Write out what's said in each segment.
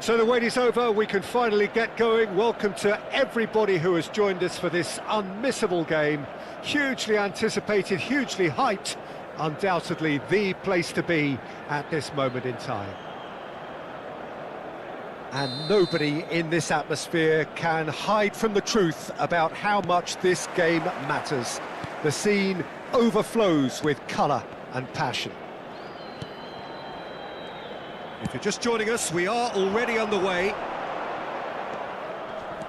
So the wait is over, we can finally get going. Welcome to everybody who has joined us for this unmissable game. Hugely anticipated, hugely hyped, undoubtedly the place to be at this moment in time. And nobody in this atmosphere can hide from the truth about how much this game matters. The scene overflows with colour and passion. If you're just joining us, we are already underway.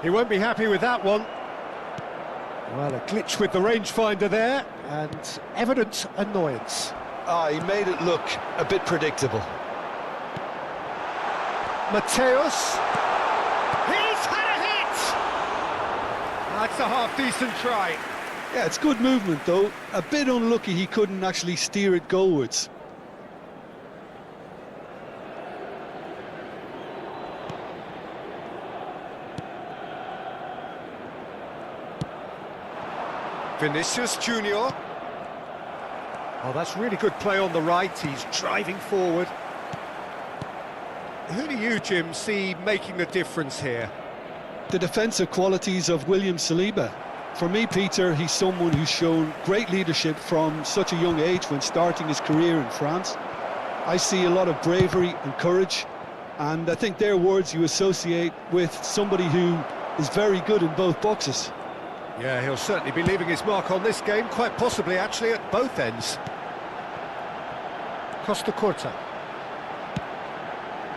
He won't be happy with that one. Well, a glitch with the rangefinder there, and evident annoyance. He made it look a bit predictable. Mateus. He's had a hit! That's a half-decent try. Yeah, it's good movement, though. A bit unlucky he couldn't actually steer it goalwards. Vinicius Junior. Oh, that's really good play on the right. He's driving forward. Who do you, Jim, see making the difference here? The defensive qualities of William Saliba. For me, Peter, he's someone who's shown great leadership from such a young age when starting his career in France. I see a lot of bravery and courage, and I think they're words you associate with somebody who is very good in both boxes. Yeah, he'll certainly be leaving his mark on this game, quite possibly actually at both ends. Costa Curta.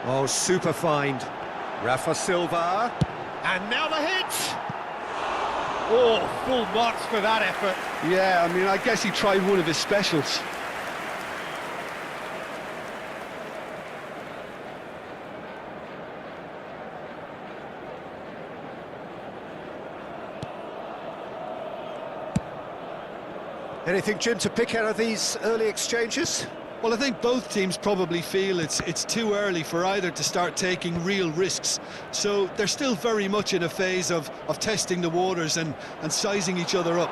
Oh, super find. Rafa Silva. And now the hit! Oh, full marks for that effort. Yeah, I mean, I guess he tried one of his specials. Anything, Jim, to pick out of these early exchanges? Well, I think both teams probably feel it's too early for either to start taking real risks. So they're still very much in a phase of testing the waters and sizing each other up.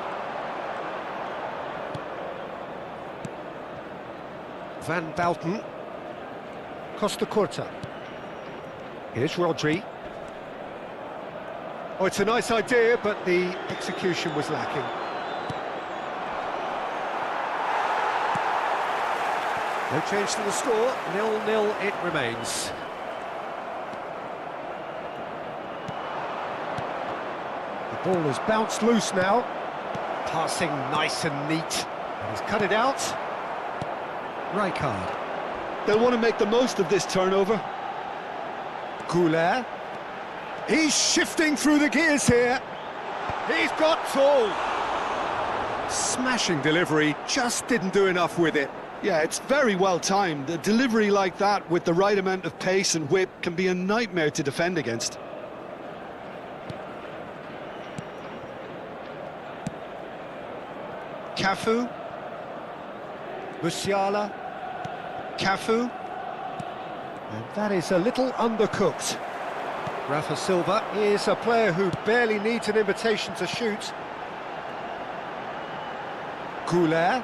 Van Bouten. Costa Curta. Here's Rodri. Oh, it's a nice idea, but the execution was lacking. No change to the score, 0-0 it remains. The ball has bounced loose now. Passing nice and neat. And he's cut it out. Rijkaard. They'll want to make the most of this turnover. Goulet. He's shifting through the gears here. He's got tall. Smashing delivery, just didn't do enough with it. Yeah, it's very well timed. A delivery like that with the right amount of pace and whip can be a nightmare to defend against. Cafu. Musiala. Cafu. And that is a little undercooked. Rafa Silva is a player who barely needs an invitation to shoot. Goulet.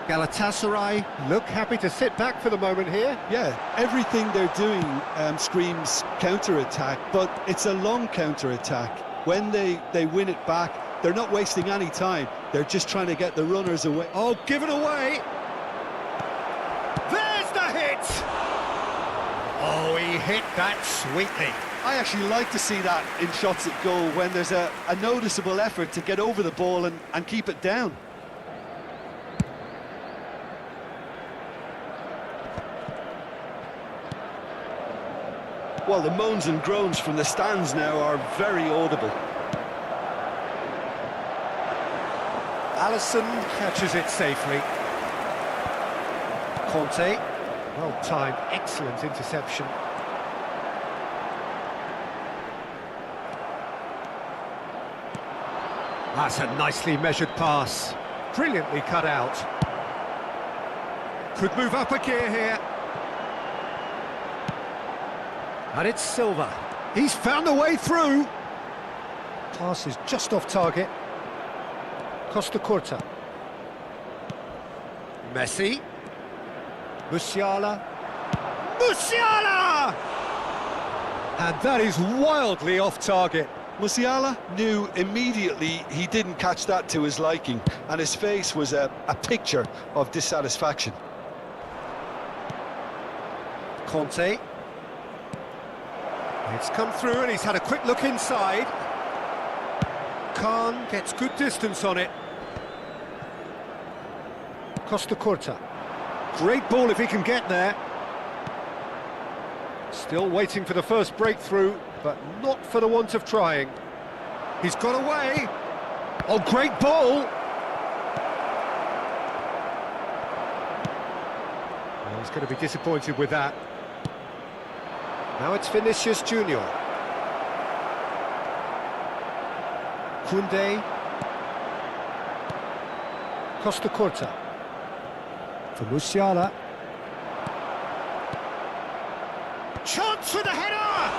Galatasaray look happy to sit back for the moment here. Yeah, everything they're doing screams counter-attack, but it's a long counter-attack. When they win it back, they're not wasting any time. They're just trying to get the runners away. Oh, given away. There's the hit! Oh, he hit that sweetly. I actually like to see that in shots at goal when there's a noticeable effort to get over the ball and keep it down. Well, the moans and groans from the stands now are very audible. Alisson catches it safely. Conte, well-timed, excellent interception. That's a nicely measured pass. Brilliantly cut out. Could move up a gear here. And it's Silva. He's found a way through. Pass is just off target. Costa Curta. Messi. Musiala. Musiala! And that is wildly off target. Musiala knew immediately he didn't catch that to his liking, and his face was a picture of dissatisfaction. Conte. It's come through and he's had a quick look inside. Khan gets good distance on it. Costa Curta. Great ball if he can get there. Still waiting for the first breakthrough, but not for the want of trying. He's got away. Oh, great ball! Well, he's going to be disappointed with that. Now it's Vinicius Junior. Koundé. Costa Curta. For Musiala. Chance for the header!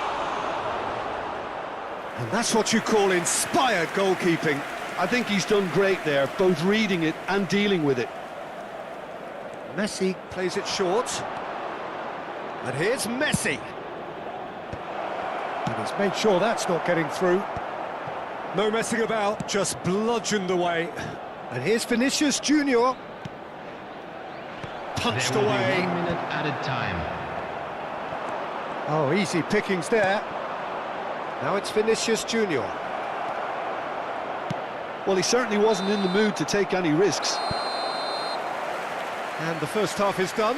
And that's what you call inspired goalkeeping. I think he's done great there, both reading it and dealing with it. Messi plays it short. And here's Messi. And he's made sure that's not getting through. No messing about, just bludgeoned away. And here's Vinicius Junior. Punched There will away. be 1 minute added time. Oh, easy pickings there. Now it's Vinicius Junior. Well, he certainly wasn't in the mood to take any risks. And the first half is done.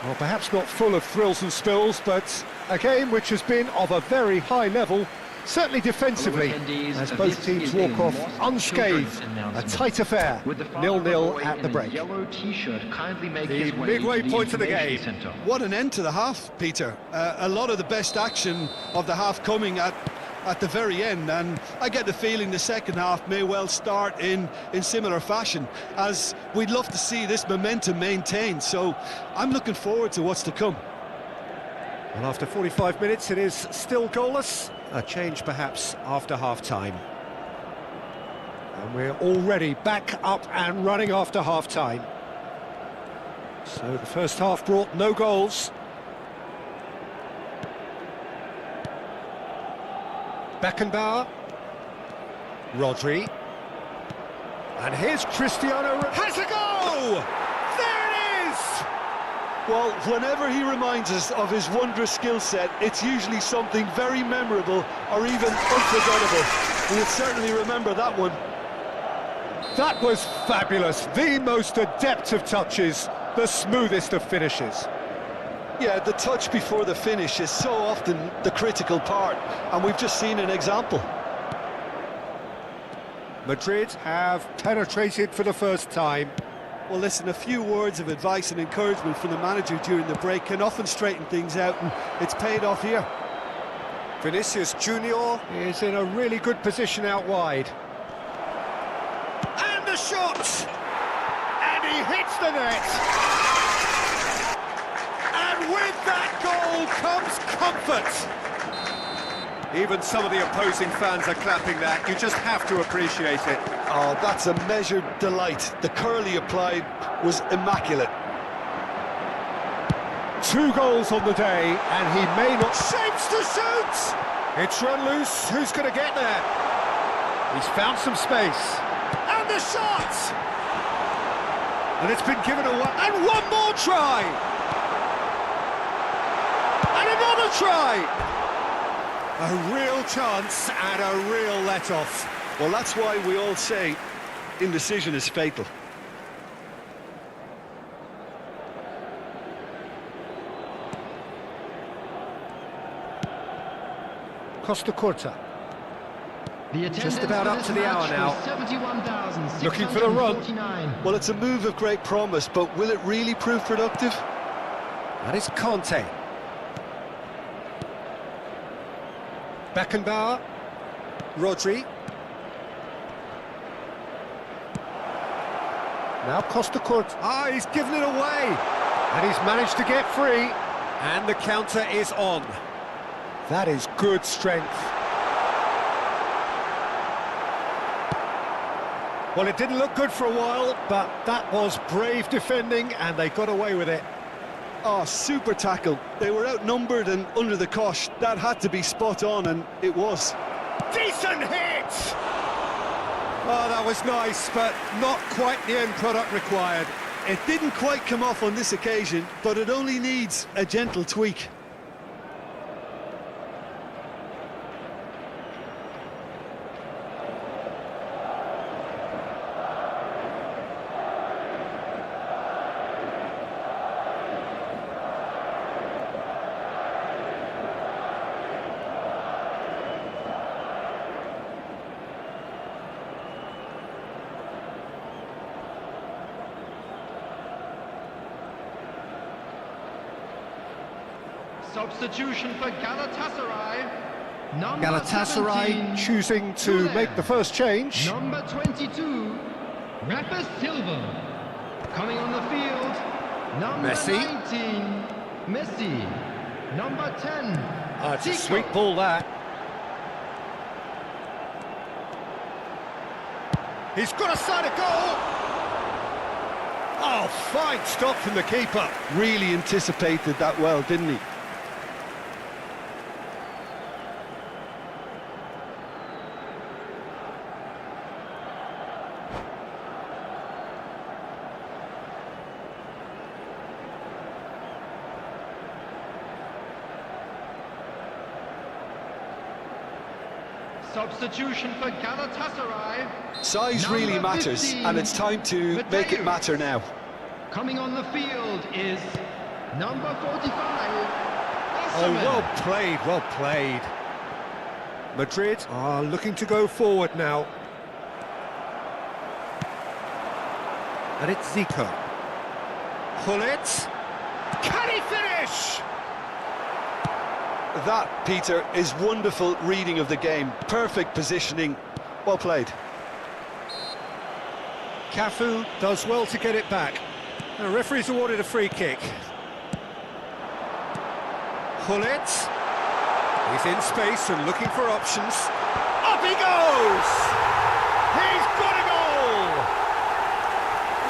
Well, perhaps not full of thrills and spills, but a game which has been of a very high level, certainly defensively, as both teams walk off unscathed. A tight affair, 0-0 at the break. The midway point of the game. What an end to the half, Peter. A lot of the best action of the half coming at the very end, and I get the feeling the second half may well start in similar fashion, as we'd love to see this momentum maintained, so I'm looking forward to what's to come. Well, after 45 minutes it is still goalless, a change perhaps after half-time. And we're already back up and running after half-time. So the first half brought no goals. Beckenbauer, Rodri, and here's Cristiano, has a goal! There it is! Well, whenever he reminds us of his wondrous skill set, it's usually something very memorable or even unforgettable. We'll certainly remember that one. That was fabulous, the most adept of touches, the smoothest of finishes. Yeah, the touch before the finish is so often the critical part, and we've just seen an example. Madrid have penetrated for the first time. Well, listen, a few words of advice and encouragement from the manager during the break can often straighten things out, and it's paid off here. Vinicius Junior is in a really good position out wide. And the shot! And he hits the net! With that goal comes comfort. Even some of the opposing fans are clapping that. You just have to appreciate it. Oh, that's a measured delight. The curl he applied was immaculate. 2 goals on the day, and he may not... Shapes to shoot! It's run loose. Who's going to get there? He's found some space. And the shot! And it's been given away. And one more try! Another try! A real chance and a real let-off. Well, that's why we all say indecision is fatal. Costa Curta. The Just about up to the hour now. Looking for the run. Well, it's a move of great promise, but will it really prove productive? That is Conte. Beckenbauer, Rodri. Now Costa Curta. Ah, he's given it away. And he's managed to get free. And the counter is on. That is good strength. Well, it didn't look good for a while, but that was brave defending, and they got away with it. Oh, super tackle. They were outnumbered and under the cosh. That had to be spot on, and it was. Decent hit! Oh, that was nice, but not quite the end product required. It didn't quite come off on this occasion, but it only needs a gentle tweak. Substitution for Galatasaray. Number Galatasaray 17, choosing to make the first change. Number 22, Rafa Silva. Coming on the field, number Messi. 19, Messi. Number 10, It's a Zico. sweet ball, that. He's got a side of goal. Oh, fine stop from the keeper. Really anticipated that well, didn't he? Substitution for Galatasaray. Size really Number matters, 15, and it's time to make it matter now. Coming on the field is number 45. Oh, well played, well played. Madrid are looking to go forward now. And it's Zico. Hullet. Can he finish? That, Peter, is wonderful reading of the game. Perfect positioning. Well played. Cafu does well to get it back. And the referee's awarded a free kick. Hullet. He's in space and looking for options. Up he goes! He's got a goal!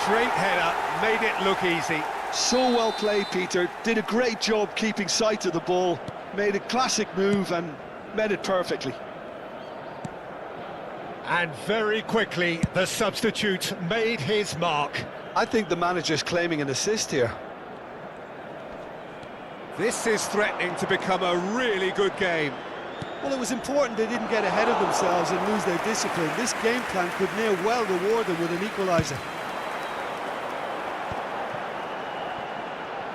Straight header, made it look easy. So well played, Peter. Did a great job keeping sight of the ball. Made a classic move and met it perfectly. And very quickly, the substitute made his mark. I think the manager's claiming an assist here. This is threatening to become a really good game. Well, it was important they didn't get ahead of themselves and lose their discipline. This game plan could now well reward them with an equaliser.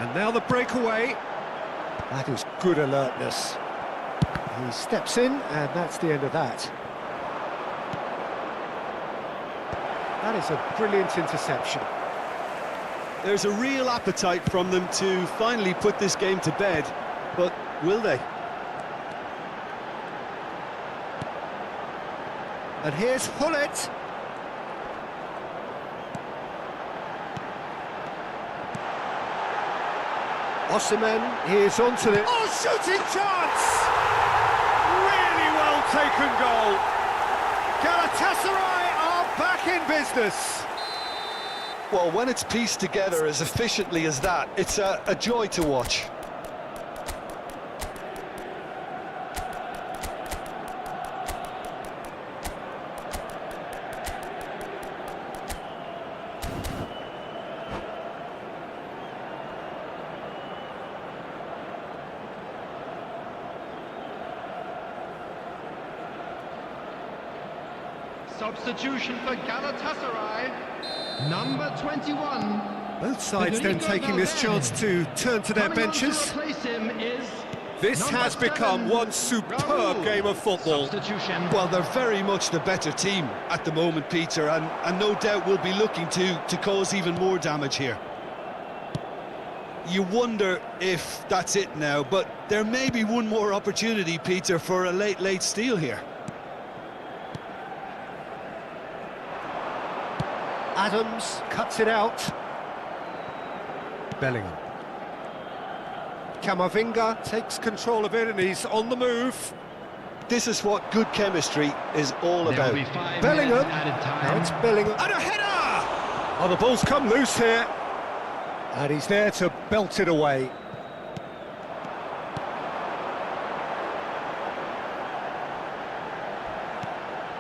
And now the breakaway. That is good alertness. He steps in, and that's the end of that. That is a brilliant interception. There's a real appetite from them to finally put this game to bed, but will they? And here's Hullet. Osimhen is onto it. Oh, shooting chance! Really well taken goal. Galatasaray are back in business. Well, when it's pieced together as efficiently as that, it's a joy to watch. Substitution for Galatasaray, number 21. Both sides then taking this chance to turn to their Coming on to benches. replace him is This number has become 7, one superb Raul. game of football. Substitution. Well, they're very much the better team at the moment, Peter, and no doubt will be looking to cause even more damage here. You wonder if that's it now, but there may be one more opportunity, Peter, for a late steal here. Adams cuts it out. Bellingham. Camavinga takes control of it and he's on the move. This is what good chemistry is all There will about. be 5 Bellingham. minutes added Now time. it's Bellingham. And a header! Oh, the ball's come loose here. And he's there to belt it away.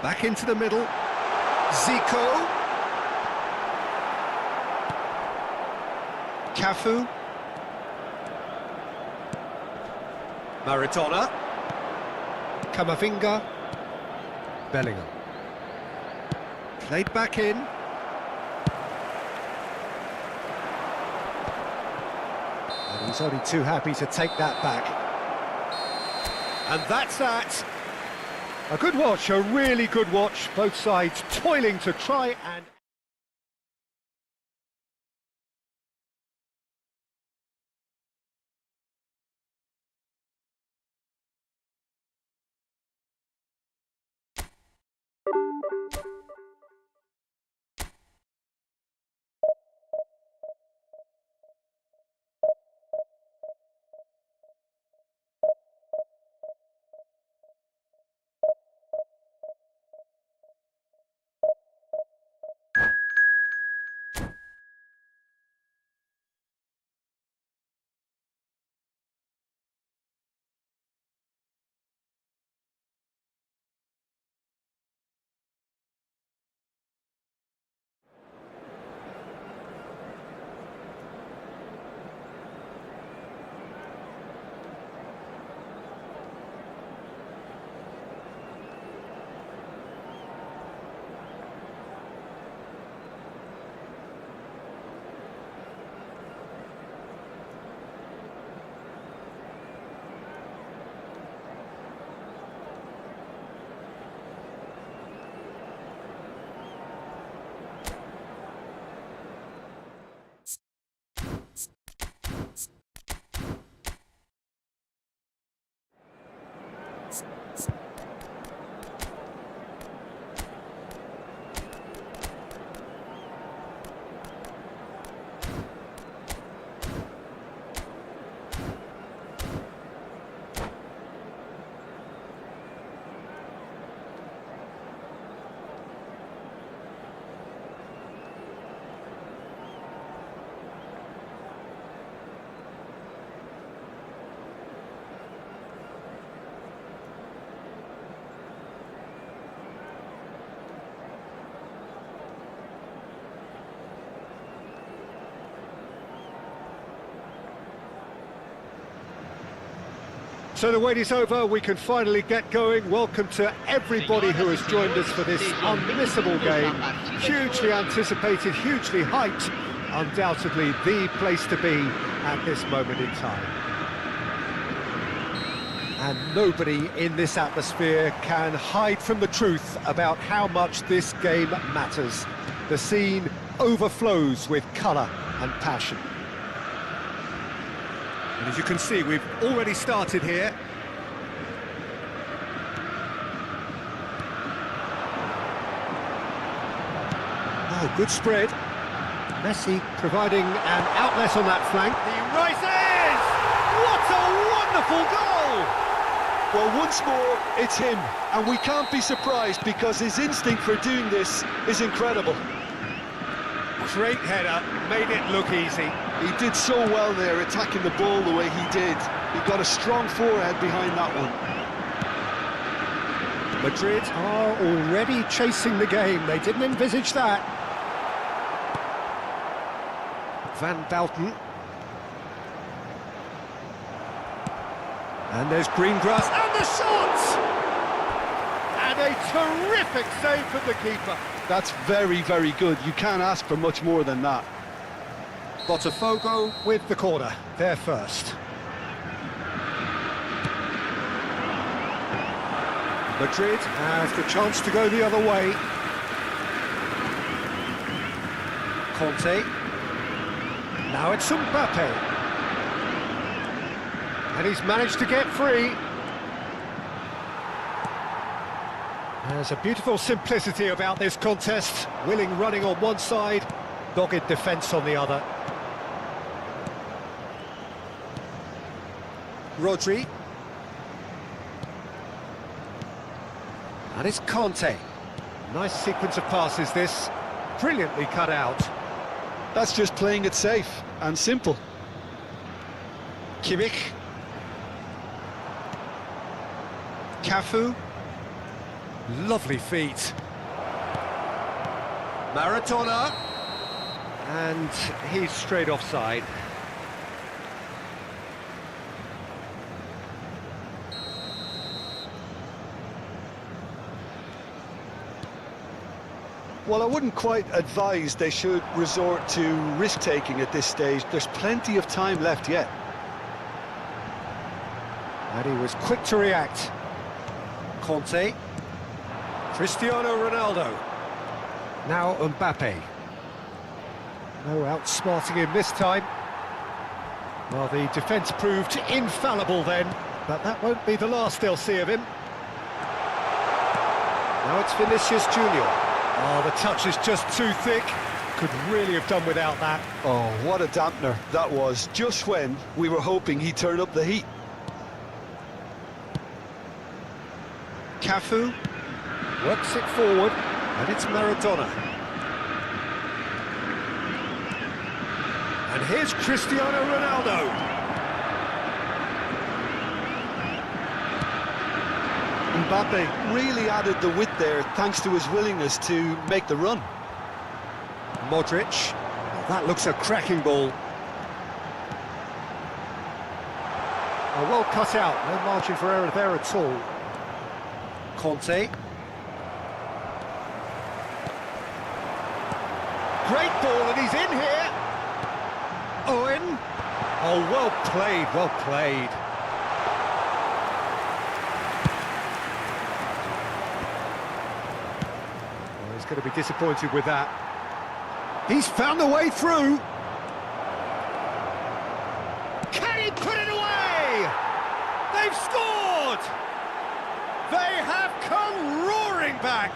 Back into the middle. Zico. Cafu. Maradona. Camavinga. Bellingham. Played back in. And he's only too happy to take that back. And that's that. A good watch, a really good watch. Both sides toiling to try and... So the wait is over, we can finally get going. Welcome to everybody who has joined us for this unmissable game. Hugely anticipated, hugely hyped. Undoubtedly the place to be at this moment in time. And nobody in this atmosphere can hide from the truth about how much this game matters. The scene overflows with colour and passion. And as you can see, we've already started here. Oh, good spread. Messi providing an outlet on that flank. He rises! What a wonderful goal! Well, once more, it's him. And we can't be surprised because his instinct for doing this is incredible. Great header, made it look easy. He did so well there, attacking the ball the way he did. He got a strong forehead behind that one. Madrid are already chasing the game. They didn't envisage that. Van Bouten. And there's Greengrass, and the shot! And a terrific save from the keeper. That's very, very good. You can't ask for much more than that. Botafogo with the corner, there first. Madrid has the chance to go the other way. Conte. Now it's Mbappe. And he's managed to get free. There's a beautiful simplicity about this contest. Willing running on one side, dogged defence on the other. Rodri. And it's Conte. Nice sequence of passes this. Brilliantly cut out. That's just playing it safe. and simple. Kimmich. Cafu. Lovely feet. Maradona. And he's straight offside. Well, I wouldn't quite advise they should resort to risk-taking at this stage. There's plenty of time left yet. And he was quick to react. Conte. Cristiano Ronaldo. Now Mbappe. No outsmarting him this time. Well, the defence proved infallible then, but that won't be the last they'll see of him. Now it's Vinicius Junior. Oh, the touch is just too thick. Could really have done without that. Oh, what a dampener that was, just when we were hoping he'd turn up the heat. Cafu works it forward, and it's Maradona. And here's Cristiano Ronaldo. Mbappe really added the width there thanks to his willingness to make the run. Modric. Well, that looks a cracking ball. Oh, well cut out, no margin for error there at all. Conte. Great ball, and he's in here. Owen. Oh, well played, well played. Well, he's going to be disappointed with that. He's found the way through. Can he put it away? They've scored! They have come roaring back.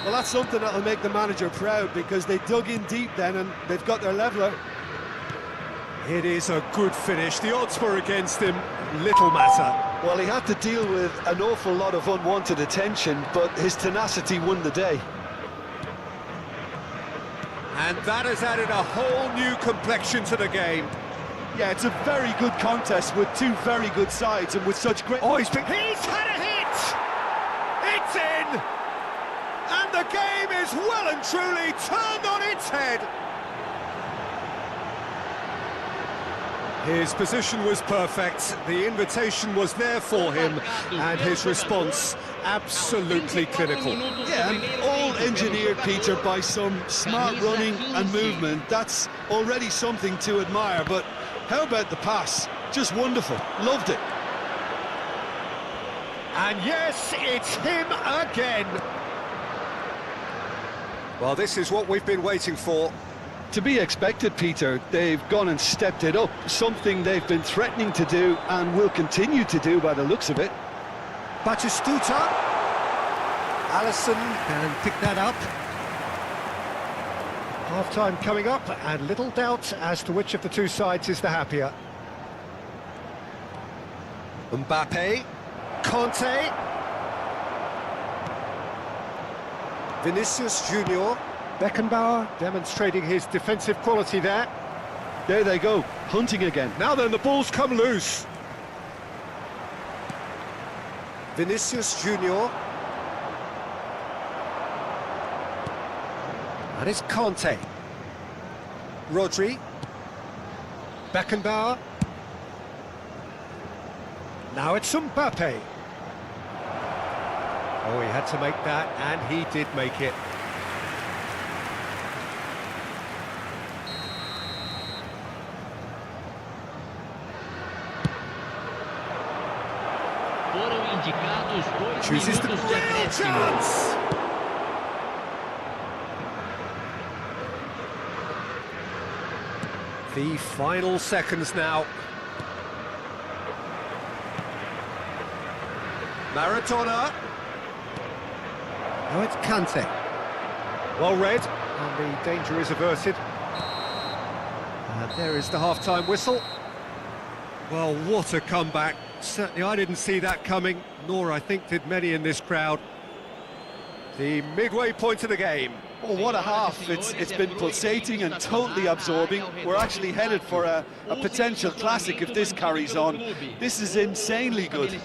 Well, that's something that'll make the manager proud because they dug in deep then and they've got their leveller. It is a good finish. The odds were against him. Little matter. Well, he had to deal with an awful lot of unwanted attention, but his tenacity won the day. And that has added a whole new complexion to the game. Yeah, it's a very good contest with two very good sides and with such great... Oh, he's had a hit! It's in! And the game is well and truly turned on its head. His position was perfect, the invitation was there for him, and his response absolutely clinical. Yeah, and all engineered, Peter, by some smart running and movement. That's already something to admire, but how about the pass? Just wonderful, loved it. And yes, it's him again. Well, this is what we've been waiting for. To be expected, Peter. They've gone and stepped it up, something they've been threatening to do and will continue to do by the looks of it. Batistuta. Alisson can pick that up. Half-time coming up, and little doubt as to which of the two sides is the happier. Mbappe. Conte. Vinicius Junior. Beckenbauer demonstrating his defensive quality there. There they go, hunting again. Now then, the ball's come loose. Vinicius Junior. And it's Conte. Rodri. Beckenbauer. Now it's Mbappe. Oh, he had to make that, and he did make it. Chooses the real chance! The final seconds now. Maradona. Now it's Kante. Well read, and the danger is averted. And there is the half-time whistle. Well, what a comeback. Certainly I didn't see that coming, nor I think did many in this crowd. The midway point of the game. Oh, what a half. It's been pulsating and totally absorbing. We're actually headed for a potential classic if this carries on. This is insanely good.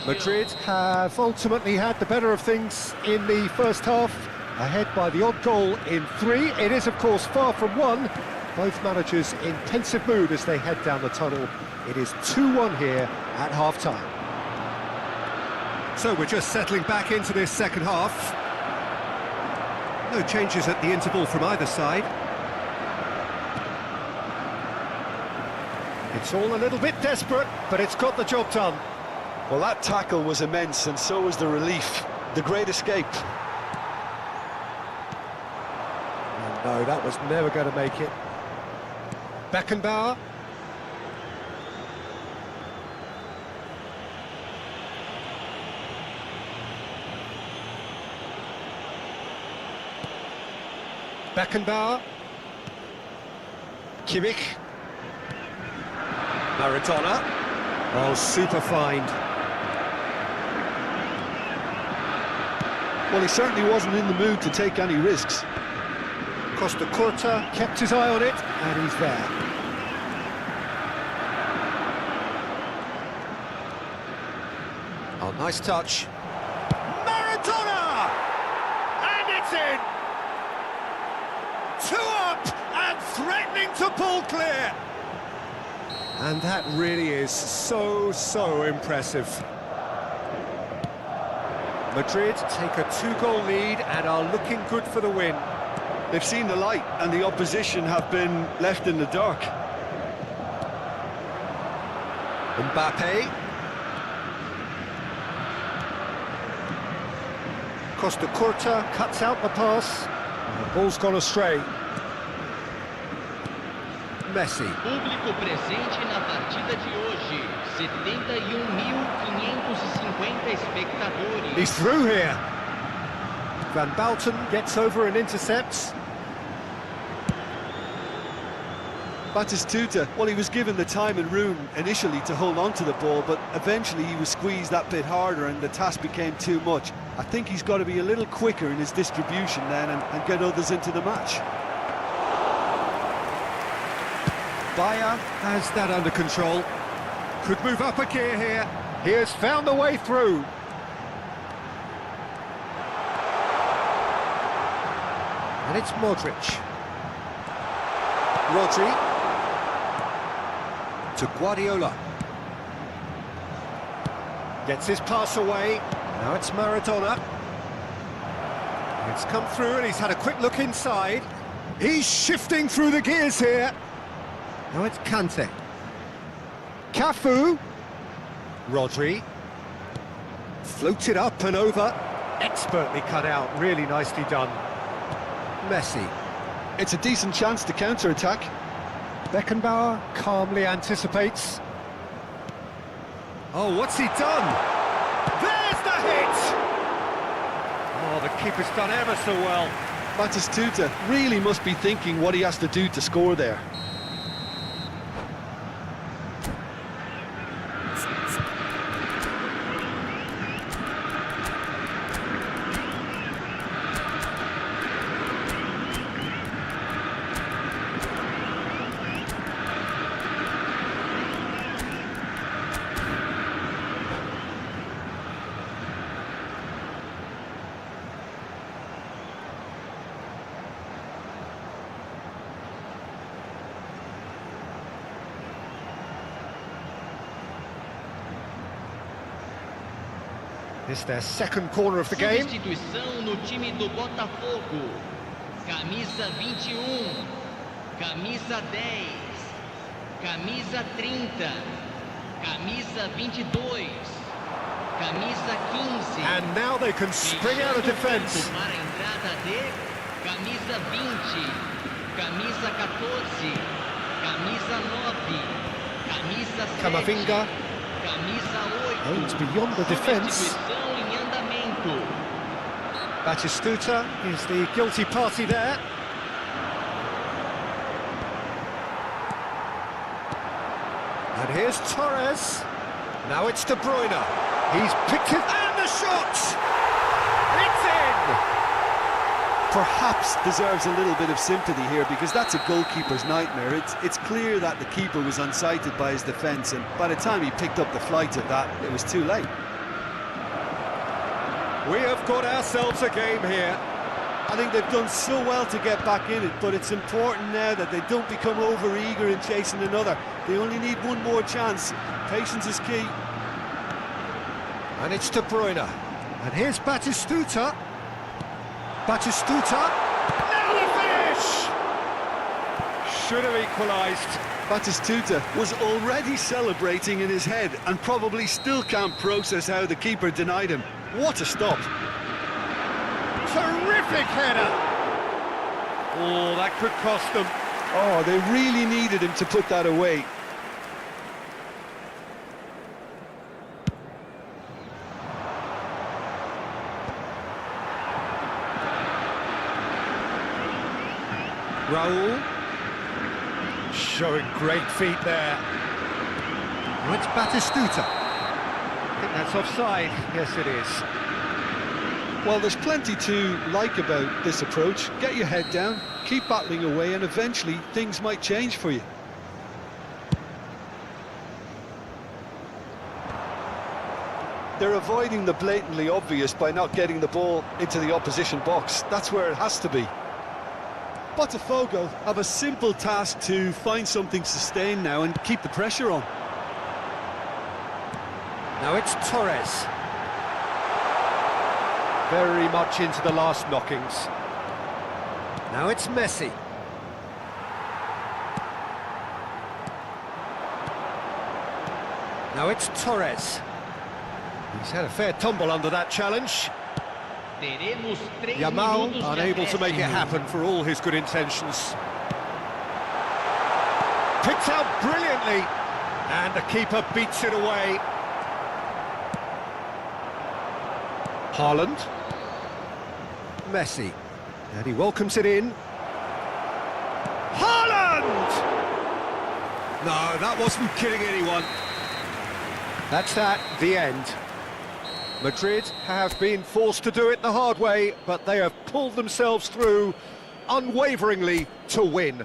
Madrid have ultimately had the better of things in the first half, ahead by the odd goal in 3. It is, of course, far from 1. Both managers in pensive mood as they head down the tunnel. It is 2-1 here at half-time. So we're just settling back into this second half. No changes at the interval from either side. It's all a little bit desperate, but it's got the job done. Well, that tackle was immense, and so was the relief. The great escape. And no, that was never going to make it. Beckenbauer. Beckenbauer. Kimmich. Maradona. Oh, super find. Well, he certainly wasn't in the mood to take any risks. Costa Curta kept his eye on it, and he's there. Oh, nice touch. Maradona! And it's in! 2 up and threatening to pull clear. And that really is so impressive. Madrid take a 2-goal lead and are looking good for the win. They've seen the light, and the opposition have been left in the dark. Mbappe. Costa Curta cuts out the pass. And the ball's gone astray. Messi. Público presente na partida de hoje, 71.550 espectadores. He's through here. Van Bouten gets over and intercepts. Batistuta, well, he was given the time and room initially to hold on to the ball, but eventually he was squeezed that bit harder and the task became too much. I think he's got to be a little quicker in his distribution then and get others into the match. Bayer has that under control. Could move up a gear here. He has found the way through. And it's Modric. Rodri. To Guardiola. Gets his pass away. Now it's Maradona. It's come through and he's had a quick look inside. He's shifting through the gears here. Now it's Kante. Cafu. Rodri. Floated up and over. Expertly cut out. Really nicely done. Messi. It's a decent chance to counter-attack. Beckenbauer calmly anticipates. Oh, what's he done? There's the hit! Oh, the keeper's done ever so well. Batistuta really must be thinking what he has to do to score there. It's their second corner of the game. Substituição no time do Botafogo. Camisa 21, camisa 10, camisa 30, camisa 22, camisa 15. And now they can spring out of defence. Tomar a entrada de camisa 20, camisa 14, camisa 9, camisa 7. Camavinga. Camisa 8. Oh, it's beyond the defence. Substituição em andamento. Batistuta is the guilty party there. And here's Torres. Now it's De Bruyne. He's picked it, and the shot! It's in! perhaps deserves a little bit of sympathy here, because that's a goalkeeper's nightmare. It's clear that the keeper was unsighted by his defence, and by the time he picked up the flight of that, it was too late. We have got ourselves a game here. I think they've done so well to get back in it, but it's important now that they don't become over-eager in chasing another. They only need one more chance. Patience is key. And it's De Bruyne. And here's Batistuta. Batistuta. Now the finish! Should have equalised. Batistuta was already celebrating in his head and probably still can't process how the keeper denied him. What a stop. Terrific header! Oh, that could cost them. Oh, they really needed him to put that away. Raul. Showing great feet there. Oh, it's Batistuta. I think that's offside. Yes, it is. Well, there's plenty to like about this approach. Get your head down, keep battling away, and eventually things might change for you. They're avoiding the blatantly obvious by not getting the ball into the opposition box. That's where it has to be. Botafogo have a simple task to find something sustained now and keep the pressure on. Now it's Torres. Very much into the last knockings. Now it's Messi. Now it's Torres. He's had a fair tumble under that challenge. Yamal unable to make it happen for all his good intentions. Picked out brilliantly, and the keeper beats it away. Haaland. Messi. And he welcomes it in. Haaland! No, that wasn't kidding anyone. That's that, the end. Madrid have been forced to do it the hard way, but they have pulled themselves through unwaveringly to win.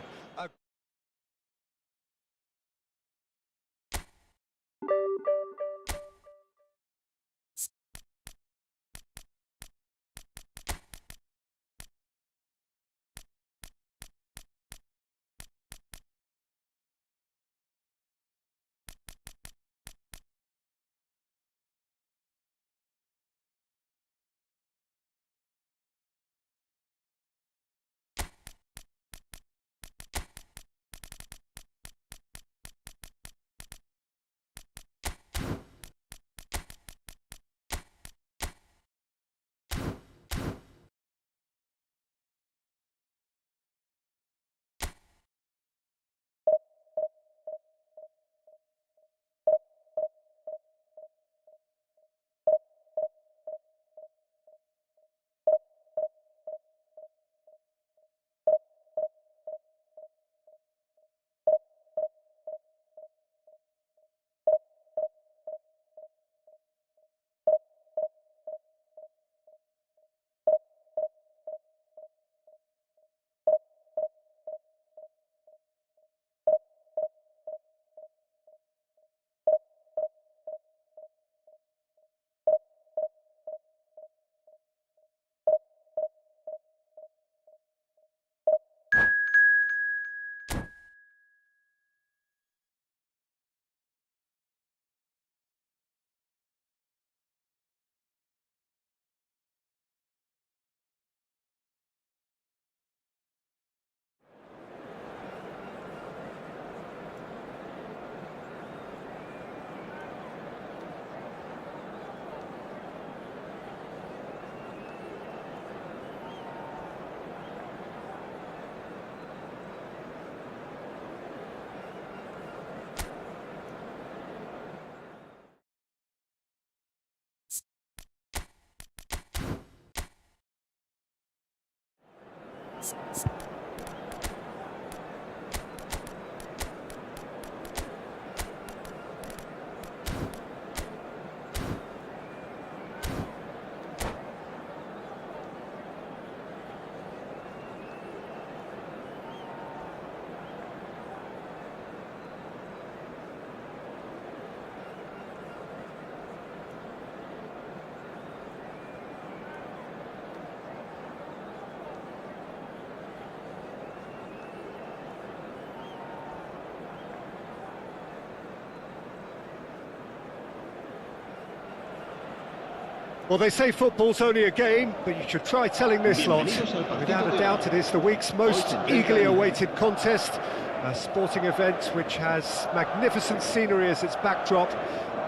Well, they say football's only a game, but you should try telling this lot. Without a doubt, it is the week's most eagerly awaited contest. A sporting event which has magnificent scenery as its backdrop.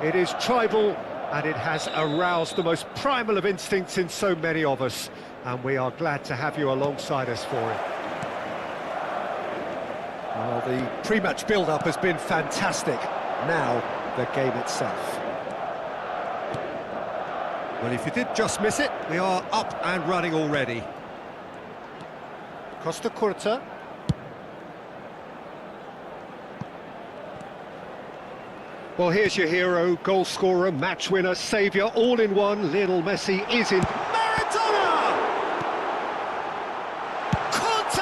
It is tribal, and it has aroused the most primal of instincts in so many of us. And we are glad to have you alongside us for it. Well, the pre-match build-up has been fantastic. Now, the game itself. Well, if you did just miss it, we are up and running already. Costa Curta. Well, here's your hero, goal scorer, match winner, saviour, all in one. Lionel Messi is in... Maradona! Conte!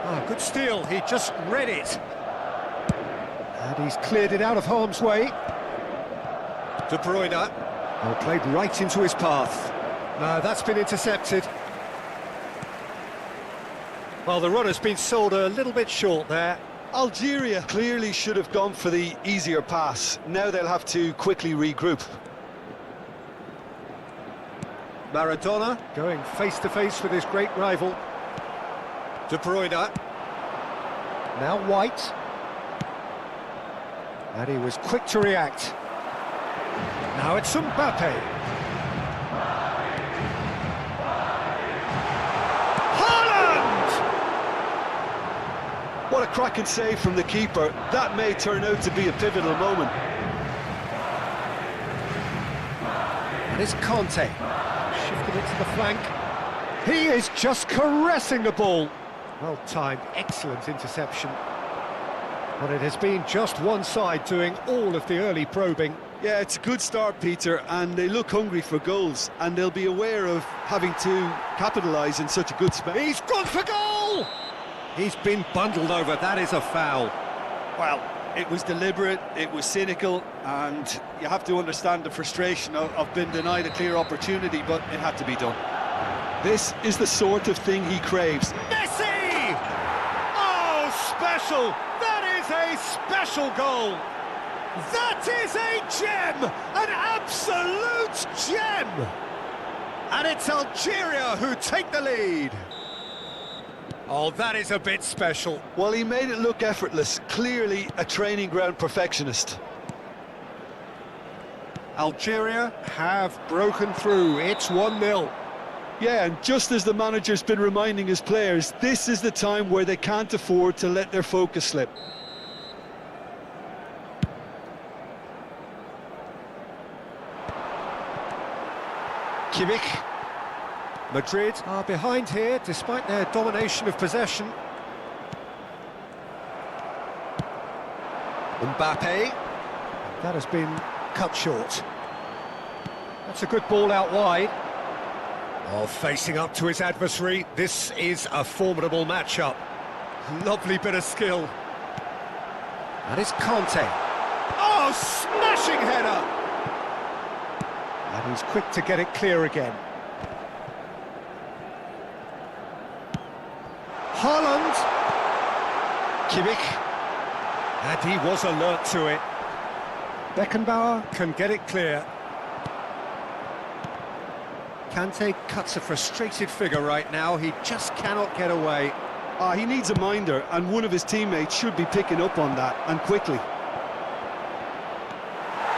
Ah, good steal, he just read it. And he's cleared it out of harm's way. De Bruyne. Oh, played right into his path. No, that's been intercepted. Well, the runner's been sold a little bit short there. Algeria clearly should have gone for the easier pass. Now they'll have to quickly regroup. Maradona going face-to-face with his great rival. De Bruyne. Now White. And he was quick to react. Now it's Mbappe. What a cracking save from the keeper. That may turn out to be a pivotal moment. And it's Conte. Shifted it to the flank. He is just caressing the ball. Well timed, excellent interception. But it has been just one side doing all of the early probing. Yeah, it's a good start, Peter, and they look hungry for goals, and they'll be aware of having to capitalise in such a good space. He's gone for goal! He's been bundled over, that is a foul. Well, it was deliberate, it was cynical, and you have to understand the frustration of being denied a clear opportunity, but it had to be done. This is the sort of thing he craves. Messi! Oh, special! That is a special goal! That is a gem! An absolute gem! And it's Algeria who take the lead. Oh, that is a bit special. Well, he made it look effortless. Clearly a training ground perfectionist. Algeria have broken through. It's 1-0. Yeah, and just as the manager's been reminding his players, this is the time where they can't afford to let their focus slip. Kimmich. Madrid are behind here, despite their domination of possession. Mbappe. That has been cut short. That's a good ball out wide. Oh, facing up to his adversary. This is a formidable matchup. Lovely bit of skill. And it's Conte. Oh, smashing header! And he's quick to get it clear again. Haaland. Kimmich. And he was alert to it. Beckenbauer can get it clear. Kante cuts a frustrated figure right now. He just cannot get away. He needs a minder, and one of his teammates should be picking up on that, and quickly.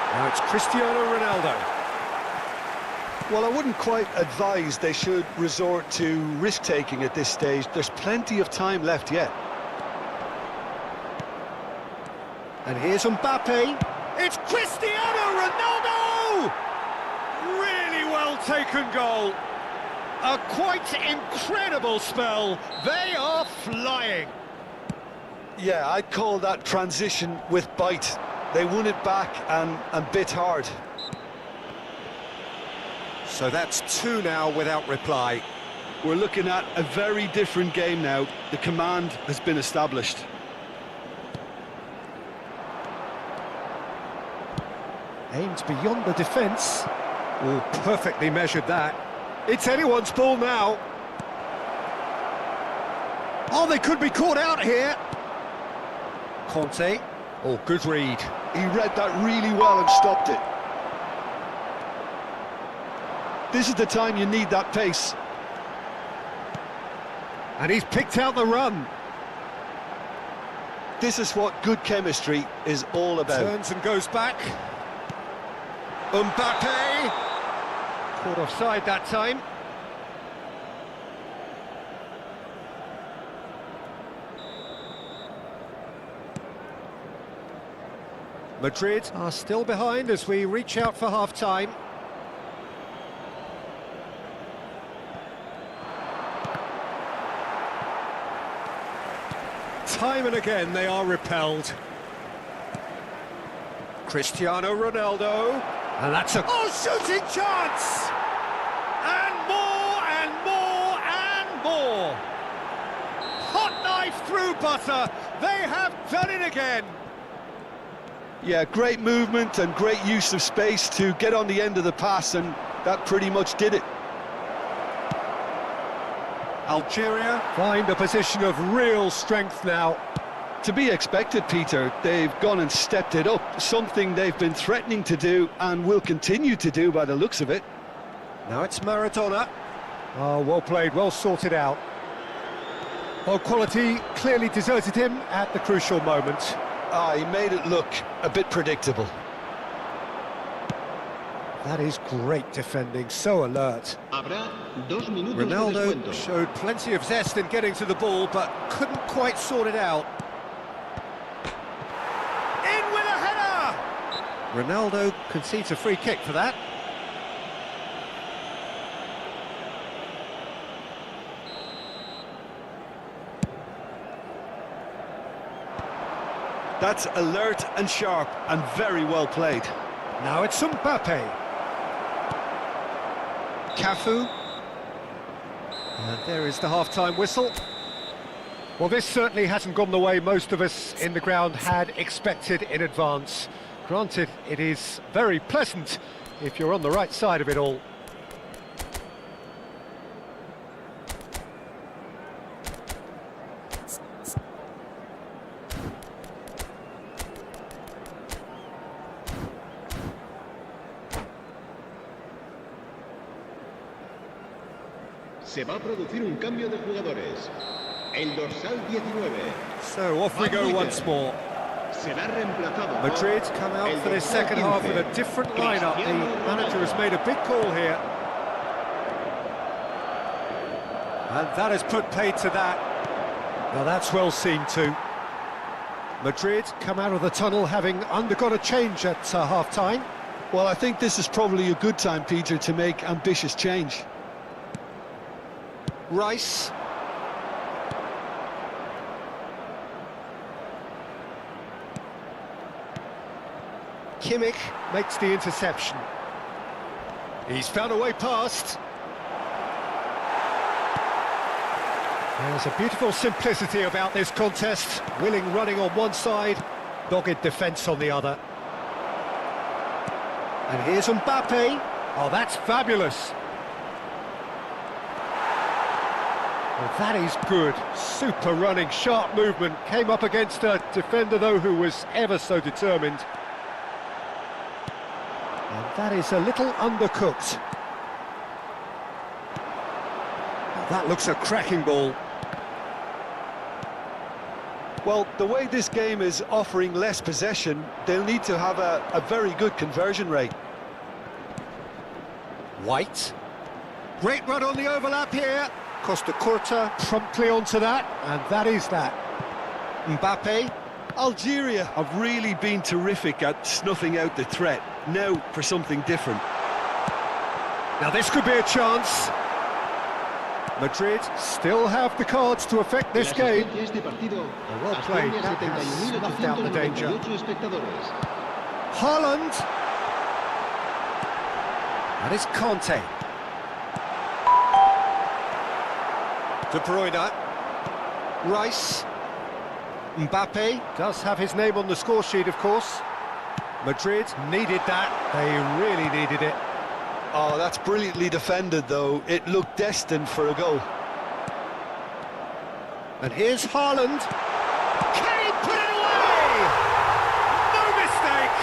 Now it's Cristiano Ronaldo. Well, I wouldn't quite advise they should resort to risk-taking at this stage. There's plenty of time left yet. And here's Mbappe. It's Cristiano Ronaldo! Really well taken goal. A quite incredible spell. They are flying. Yeah, I'd call that transition with bite. They won it back and bit hard. So that's 2 now without reply. We're looking at a very different game now. The command has been established. Aimed beyond the defence. Oh, perfectly measured that. It's anyone's ball now. Oh, they could be caught out here. Conte. Oh, good read. He read that really well and stopped it. This is the time you need that pace. And he's picked out the run. This is what good chemistry is all about. Turns and goes back. Mbappe. Caught offside that time. Madrid are still behind as we reach out for half-time. Time and again they are repelled. Cristiano Ronaldo. And that's a shooting chance! And more and more and more! Hot knife through butter. They have done it again. Yeah, great movement and great use of space to get on the end of the pass, and that pretty much did it. Algeria find a position of real strength now. To be expected, Peter. They've gone and stepped it up, something they've been threatening to do and will continue to do by the looks of it. Now it's Maradona. Oh, well played, well sorted out. Well, quality clearly deserted him at the crucial moment. He made it look a bit predictable. That is great defending, so alert. Ronaldo showed plenty of zest in getting to the ball, but couldn't quite sort it out. In with a header! Ronaldo concedes a free kick for that. That's alert and sharp and very well played. Now it's Mbappe. Cafu. And there is the half-time whistle. Well, this certainly hasn't gone the way most of us in the ground had expected in advance. Granted, it is very pleasant if you're on the right side of it all. Se va a producir un cambio de jugadores. El dorsal 19. So off we go once more. Será reemplazado. Madrid come out for this second half with a different lineup. The manager has made a big call here. And that has put paid to that. Now that's well seen too. Madrid come out of the tunnel having undergone a change at half-time. Well, I think this is probably a good time, Peter, to make ambitious change. Rice. Kimmich makes the interception. He's found a way past. There's a beautiful simplicity about this contest. Willing running on one side, dogged defence on the other. And here's Mbappe. Oh, that's fabulous. Well, that is good. Super running, sharp movement. Came up against a defender, though, who was ever so determined. And that is a little undercooked. Well, that looks a cracking ball. Well, the way this game is offering less possession, they'll need to have a very good conversion rate. White. Great run on the overlap here. Costa Curta promptly onto that, and that is that. Mbappe. Algeria have really been terrific at snuffing out the threat. Now for something different. Now this could be a chance. Madrid still have the cards to affect this game. Well played, that has snuffed out the danger. Haaland. That is Conte. De Bruyne. Rice. Mbappe does have his name on the score sheet, of course. Madrid needed that. They really needed it. Oh, that's brilliantly defended, though. It looked destined for a goal. And here's Haaland. Can he put it away? No mistake.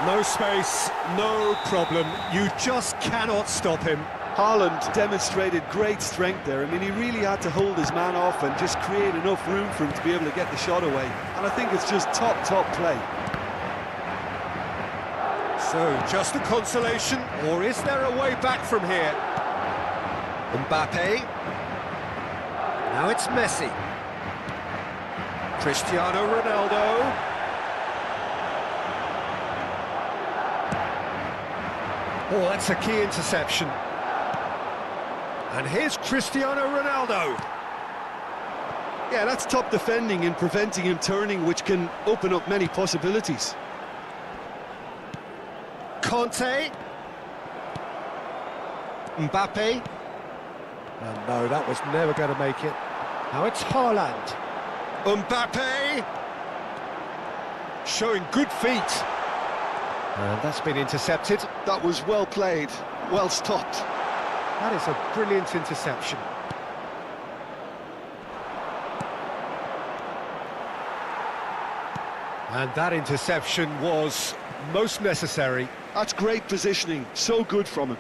No space, no problem. You just cannot stop him. Haaland demonstrated great strength there. I mean, he really had to hold his man off and just create enough room for him to be able to get the shot away. And I think it's just top play. So, just a consolation, or is there a way back from here? Mbappe. Now it's Messi. Cristiano Ronaldo. Oh, that's a key interception. And here's Cristiano Ronaldo. Yeah, that's top defending and preventing him turning, which can open up many possibilities. Conte. Mbappe. And no, that was never going to make it. Now it's Haaland. Mbappe. Showing good feet. And that's been intercepted. That was well played, well stopped. That is a brilliant interception. And that interception was most necessary. That's great positioning, so good from him.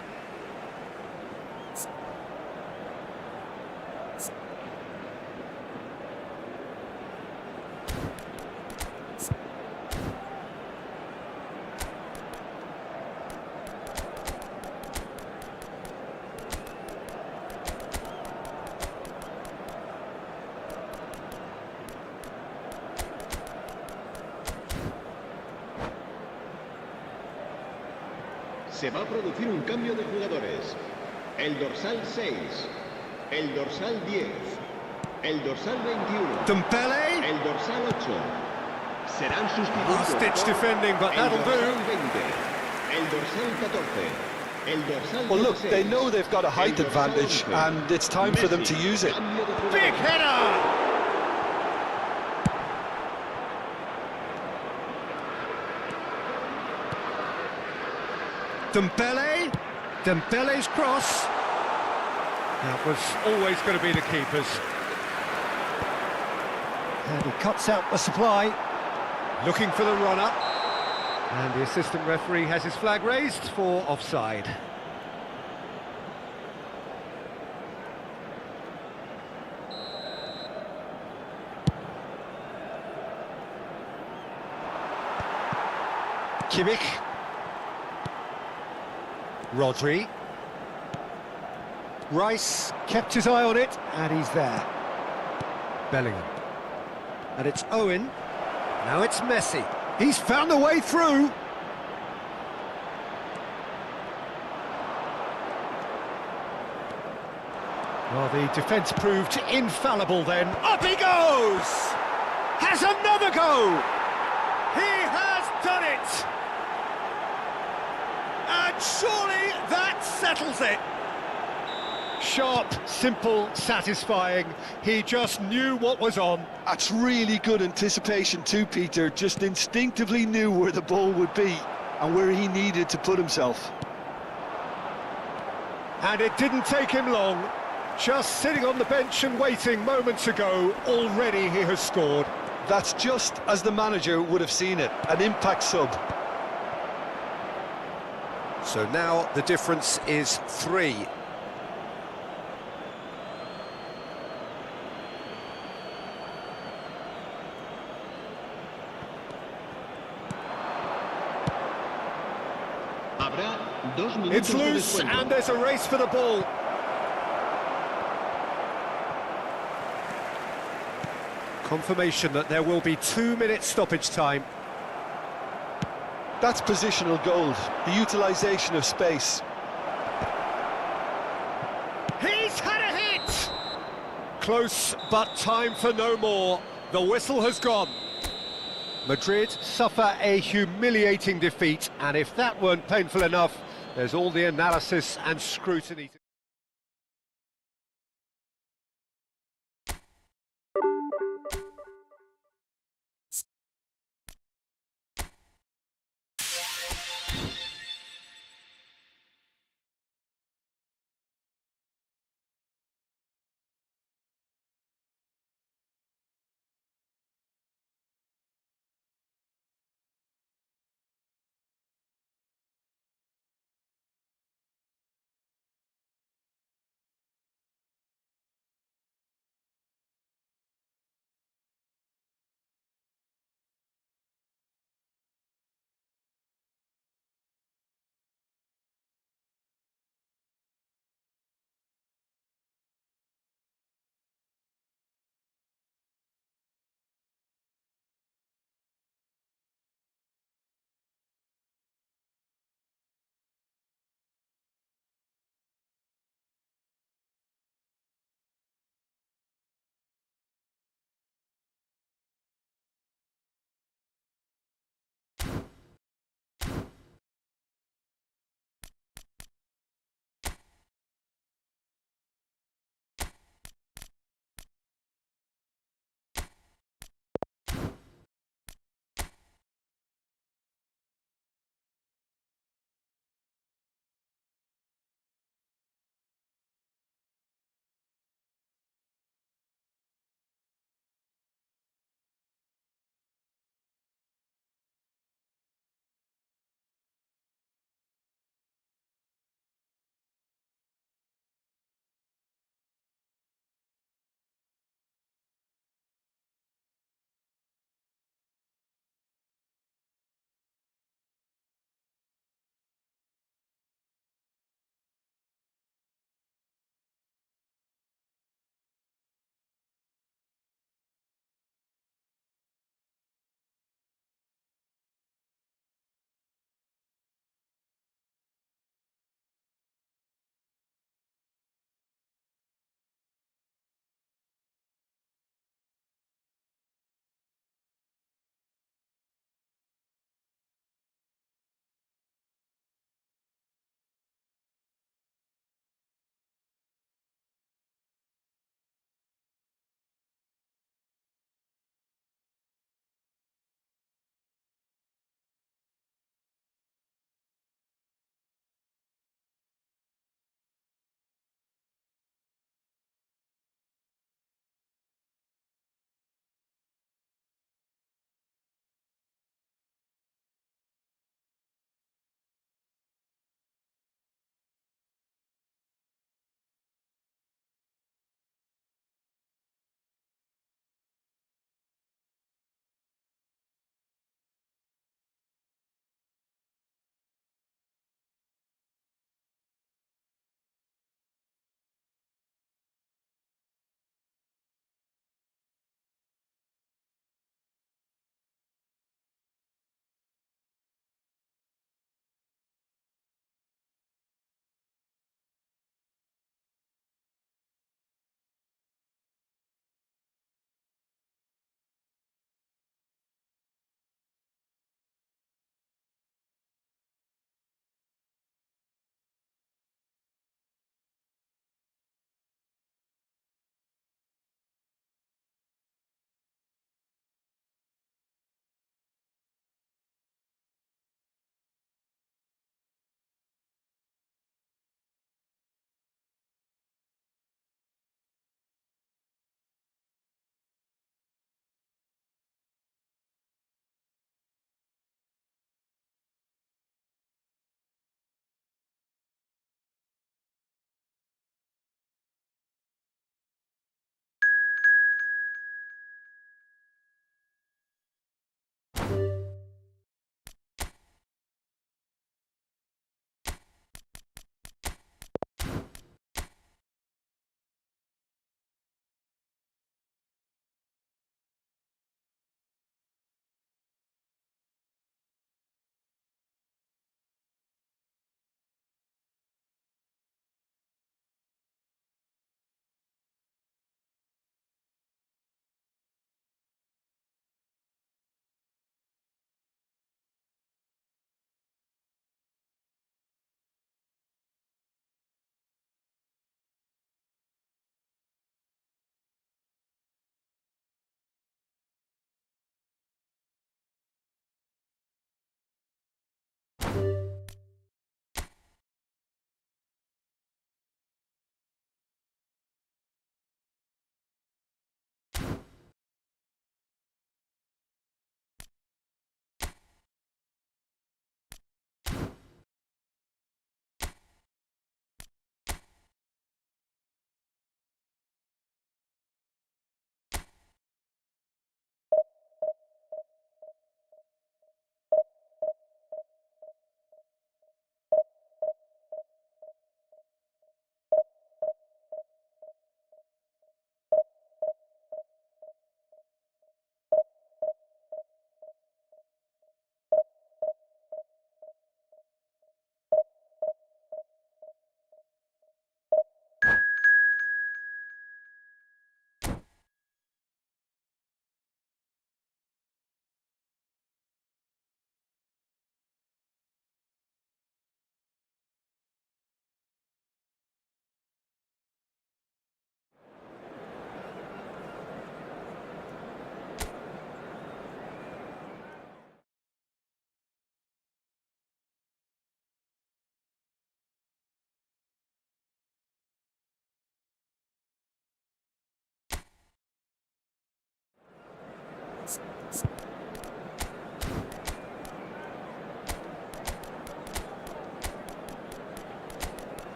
Se va a producir un cambio de jugadores. El dorsal 6, el dorsal 10, el dorsal 21, Dembele. el dorsal 8. Serán sustituidos Last-ditch por defending, but el that'll dorsal do. 20, el dorsal 14, el dorsal Well, look, 16, they know they've got a height el dorsal advantage, 11. and it's time for them to Messi, use it. cambio de jugadores. Big header! Dembele. Dembele's cross. That was always going to be the keeper's. And he cuts out the supply. Looking for the run-up. And the assistant referee has his flag raised for offside. Kimmich. Rodri. Rice kept his eye on it, and he's there. Bellingham. And it's Owen. Now it's Messi. He's found a way through. Well, the defence proved infallible then. Up he goes! Has another go! He has done it! And surely that settles it. Sharp, simple, satisfying. He just knew what was on. That's really good anticipation too, Peter. Just instinctively knew where the ball would be and where he needed to put himself. And it didn't take him long. Just sitting on the bench and waiting moments ago, already he has scored. That's just as the manager would have seen it, an impact sub. So now the difference is 3. Habrá 2 minutos It's de loose descuento. and there's a race for the ball. Confirmation that there will be 2 minutes stoppage time. That's positional gold, the utilisation of space. He's had a hit! Close, but time for no more. The whistle has gone. Madrid suffer a humiliating defeat, and if that weren't painful enough, there's all the analysis and scrutiny.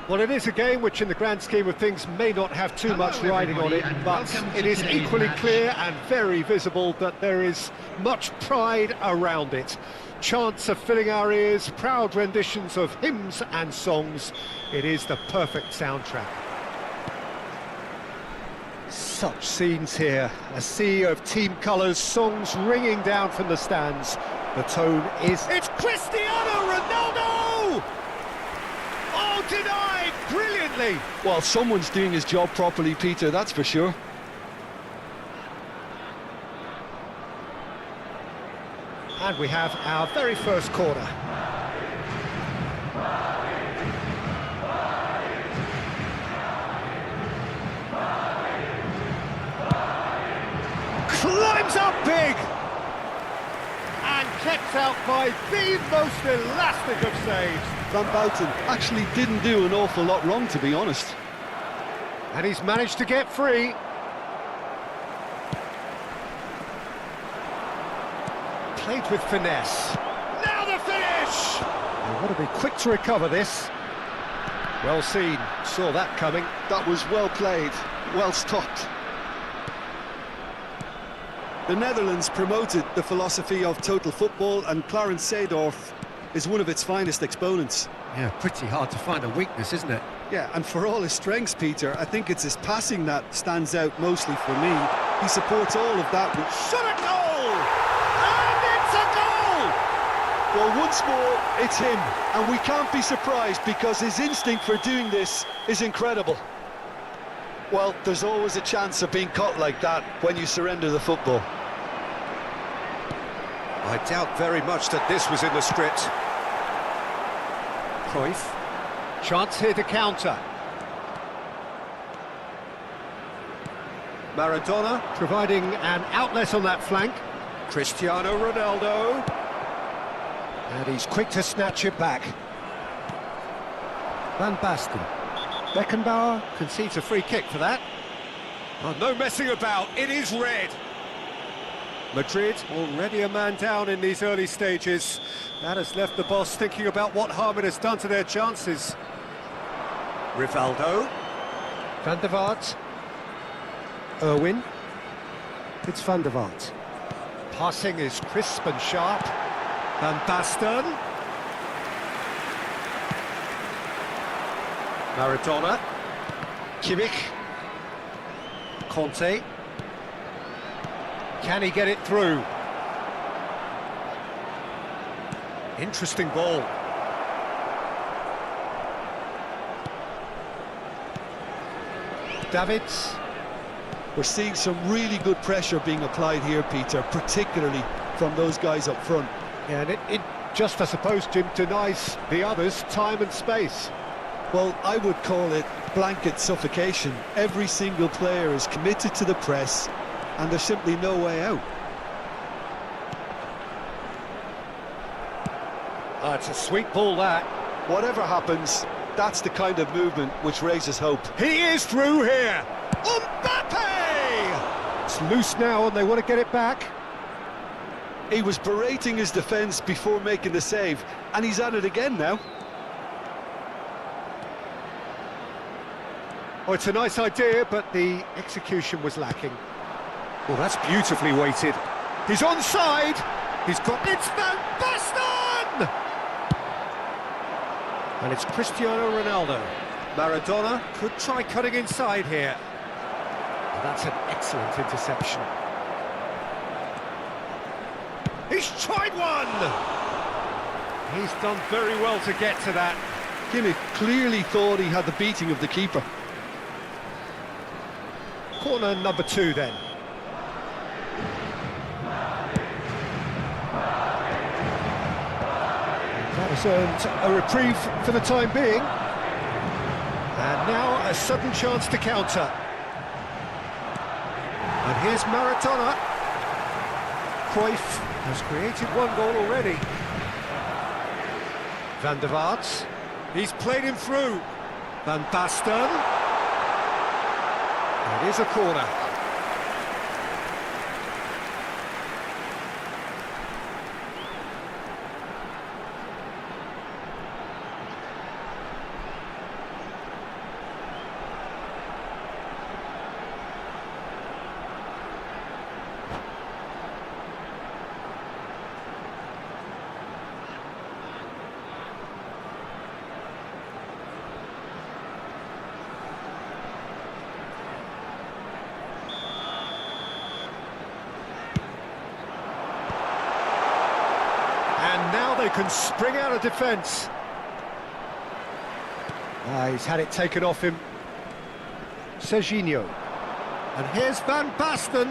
Well, it is a game which in the grand scheme of things may not have too much riding on it, but it is equally clear and very visible that there is much pride around it. Chants are filling our ears, proud renditions of hymns and songs. It is the perfect soundtrack. Such scenes here, a sea of team colours, songs ringing down from the stands. The tone is... It's Cristiano Ronaldo! Oh, denied brilliantly! Well, someone's doing his job properly, Peter, that's for sure. And we have our very first corner. Climbs up big! And kept out by the most elastic of saves. Van Bouten actually didn't do an awful lot wrong, to be honest. And he's managed to get free. Played with finesse. Now the finish! They want to be quick to recover this. Well seen, saw that coming. That was well played, well stopped. The Netherlands promoted the philosophy of total football, and Clarence Seedorf is one of its finest exponents. Yeah, pretty hard to find a weakness, isn't it? Yeah, and for all his strengths, Peter, I think it's his passing that stands out mostly for me. He supports all of that with... Shot a goal! And it's a goal! Well, once more, it's him, and we can't be surprised because his instinct for doing this is incredible. Well, there's always a chance of being caught like that when you surrender the football. I doubt very much that this was in the script. Cruyff. Chance here to counter. Maradona providing an outlet on that flank. Cristiano Ronaldo. And he's quick to snatch it back. Van Basten. Beckenbauer concedes a free kick for that. Oh, no messing about, it is red. Madrid already a man down in these early stages. That has left the boss thinking about what harm it has done to their chances. Rivaldo. Van der Vaart. Irwin. It's Van der Vaart. Passing is crisp and sharp. Van Basten. Maradona. Kimmich. Conte. Can he get it through? Interesting ball. Davids. We're seeing some really good pressure being applied here, Peter, particularly from those guys up front. Yeah, and it just, I suppose, Jim, denies the others time and space. Well, I would call it blanket suffocation. Every single player is committed to the press, and there's simply no way out. Oh, it's a sweet ball, that. Whatever happens, that's the kind of movement which raises hope. He is through here! Mbappe! It's loose now and they want to get it back. He was berating his defence before making the save, and he's at it again now. Oh, it's a nice idea, but the execution was lacking. Well, that's beautifully weighted. He's onside. He's got... It's Van Basten! And it's Cristiano Ronaldo. Maradona could try cutting inside here. And that's an excellent interception. He's tried one! He's done very well to get to that. Kimmich clearly thought he had the beating of the keeper. Corner number 2 then. That has earned a reprieve for the time being. And now a sudden chance to counter. And here's Maradona. Cruyff has created one goal already. Van der Vaart. He's played him through. Van Basten. It is a corner. Now they can spring out of defence. He's had it taken off him. Serginho. And here's Van Basten.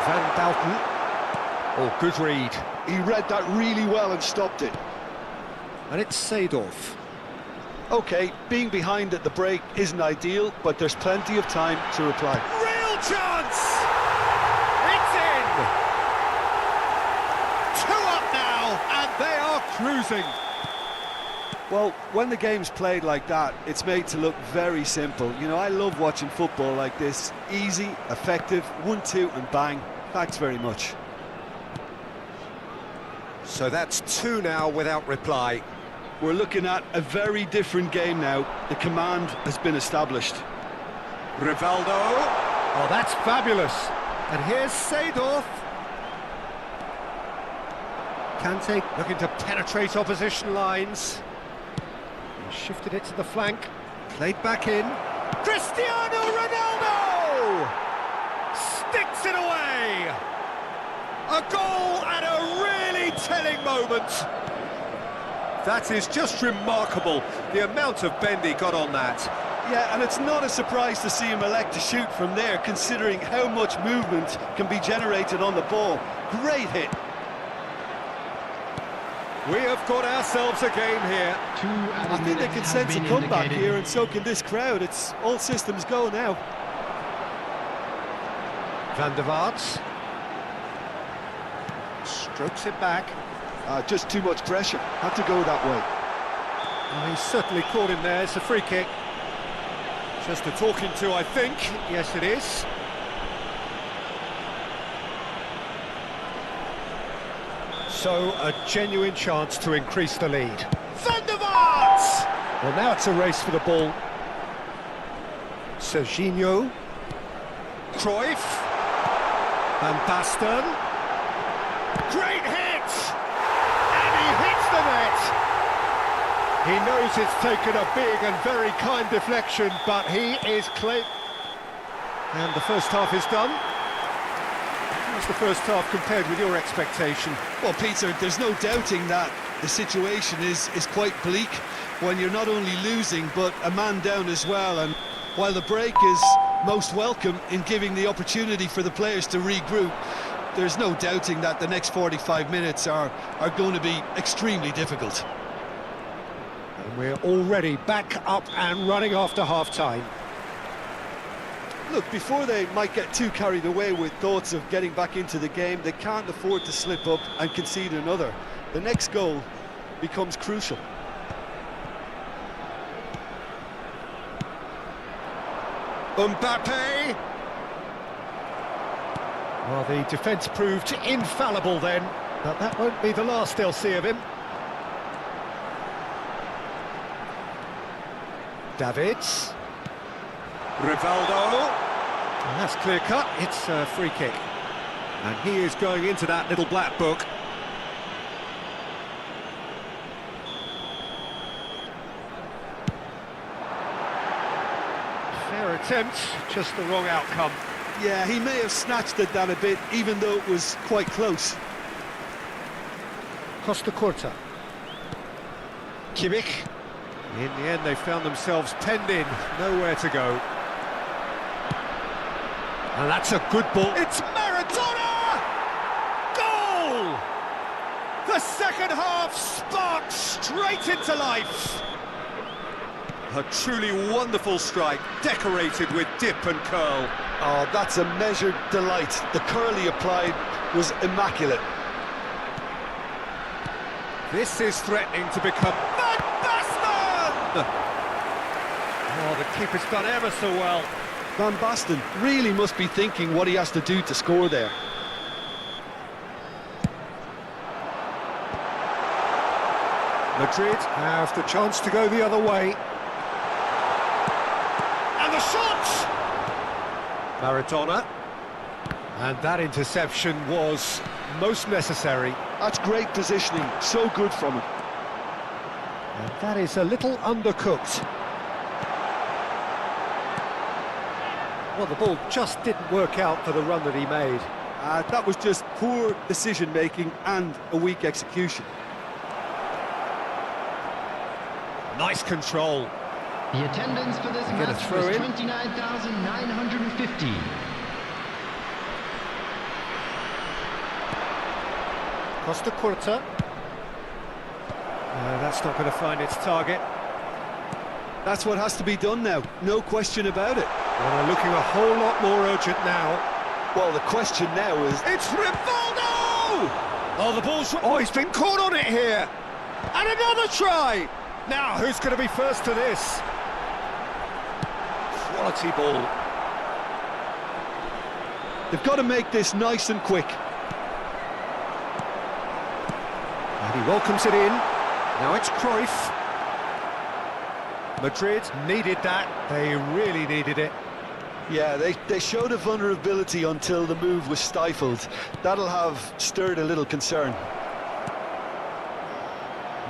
Van Basten. Oh, good read. He read that really well and stopped it. And it's Seedorf. OK, being behind at the break isn't ideal, but there's plenty of time to reply. Real chance! It's in! 2 up now, and they are cruising. Well, when the game's played like that, it's made to look very simple. You know, I love watching football like this. Easy, effective, 1-2 and bang. Thanks very much. So that's 2 now without reply. We're looking at a very different game now. The command has been established. Rivaldo. Oh, that's fabulous. And here's Seedorf. Kante looking to penetrate opposition lines. He shifted it to the flank. Played back in. Cristiano Ronaldo! Sticks it away! A goal at a really telling moment. That is just remarkable, the amount of bend he got on that. Yeah, and it's not a surprise to see him elect to shoot from there, considering how much movement can be generated on the ball. Great hit. We have got ourselves a game here. I think they can sense a comeback here, and so can this crowd. It's all systems go now. Van der Vaart. Strokes it back. Just too much pressure. Had to go that way. Oh, he's certainly caught him there. It's a free kick. Just a talking to, I think. Yes, it is. So, a genuine chance to increase the lead. Van der Vaart! Well, now it's a race for the ball. Serginho. Cruyff. Van Basten. Great hit! And he hits the net! He knows it's taken a big and very kind deflection, but he is clean. And the first half is done. How's the first half compared with your expectation? Well, Peter, there's no doubting that the situation is quite bleak when you're not only losing, but a man down as well. And while the break is most welcome in giving the opportunity for the players to regroup, there's no doubting that the next 45 minutes are going to be extremely difficult. And we're already back up and running after half-time. Look, before they might get too carried away with thoughts of getting back into the game, they can't afford to slip up and concede another. The next goal becomes crucial. Mbappe! Well, the defence proved infallible then, but that won't be the last they'll see of him. Davids. Rivaldo. And that's clear cut, it's a free kick. And he is going into that little black book. Fair attempt, just the wrong outcome. Yeah, he may have snatched at that a bit, even though it was quite close. Costa Corta. Kimmich. In the end, they found themselves penned in, nowhere to go. And that's a good ball. It's Maradona! Goal! The second half sparks straight into life. A truly wonderful strike, decorated with dip and curl. Oh, that's a measured delight. The curl he applied was immaculate. This is threatening to become Van Basten! Oh, the keeper's done ever so well. Van Basten really must be thinking what he has to do to score there. Madrid have the chance to go the other way. And the shot! Maradona. And that interception was most necessary. That's great positioning, so good from him. And that is a little undercooked. Well, the ball just didn't work out for the run that he made. That was just poor decision-making and a weak execution. Nice control. The attendance for this Get a match throw was in. 29,950. Costa Corta. That's not going to find its target. That's what has to be done now, no question about it. Well, they're looking a whole lot more urgent now. Well, the question now is... It's Rivaldo! Oh, the ball's... Oh, he's been caught on it here! And another try! Now, who's going to be first to this? Quality ball. They've got to make this nice and quick. And he welcomes it in. Now it's Cruyff. Madrid needed that. They really needed it. Yeah, they showed a vulnerability until the move was stifled. That'll have stirred a little concern.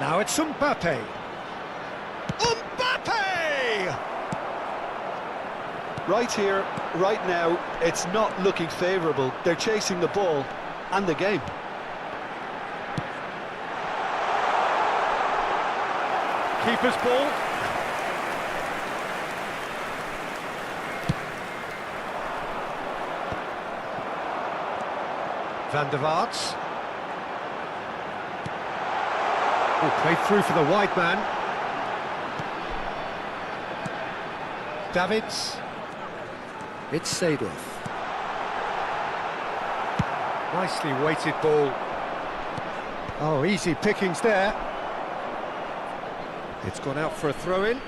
Now it's Mbappe. Mbappe! Right here, right now, it's not looking favourable. They're chasing the ball and the game. Keeper's ball. Van der Vaart. Oh, played through for the wide man. Davids. It's Seedorf. Nicely weighted ball. Oh, easy pickings there. It's gone out for a throw-in.